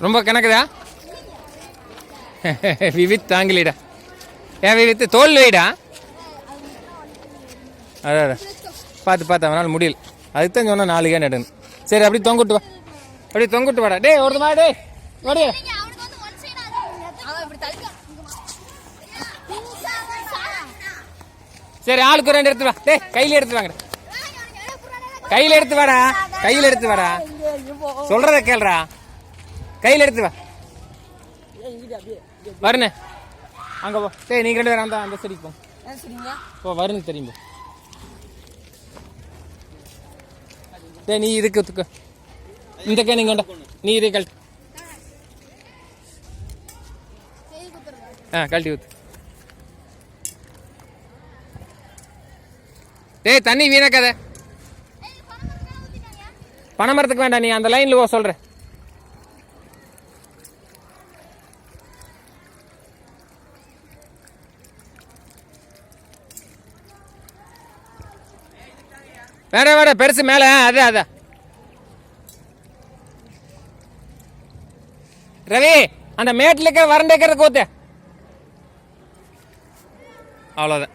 ரொம்ப கணக்குதா? விவித் தாங்கலிடா. ஏன் விவித் தோல் வைடா. அதான் பார்த்து அவனால் முடியல. அதுக்கு தான் சொன்னால் 4 கேன் எடுக்கணும். சரி அப்படி தொங்கிட்டு வா, அப்படி தொங்கிட்டு வாடா. டே ஒரு மா டே ஓடியா. சரி ஆளுக்கு 2 எடுத்து வா. டே கையில் எடுத்து வாங்கடா, கையில் எடுத்து வாடா, கையில் எடுத்து வாடா, சொல்றத கேள்றா, கையில் எடுத்து வா. வருணு அங்கே போ. டேய் நீங்கள் 2 பேரும் அந்த சைடுக்கு போ வருணு தெரியுமா. டே நீ இதுக்கு ஒத்துக்க, இந்த கே நீங்கள் நீ இதே கழட்டு. கழட்டி ஊத்து. டேய் தண்ணி வீணாக்காத. பனைமரத்துக்கு வேண்டாம், நீ அந்த லைனில் போ சொல்கிற. வேட பெருசு மேலே அதான் ரவி அந்த மேட்டில் இருக்கிற வறண்ட இருக்கிறத கோத்து. அவ்வளோதான்.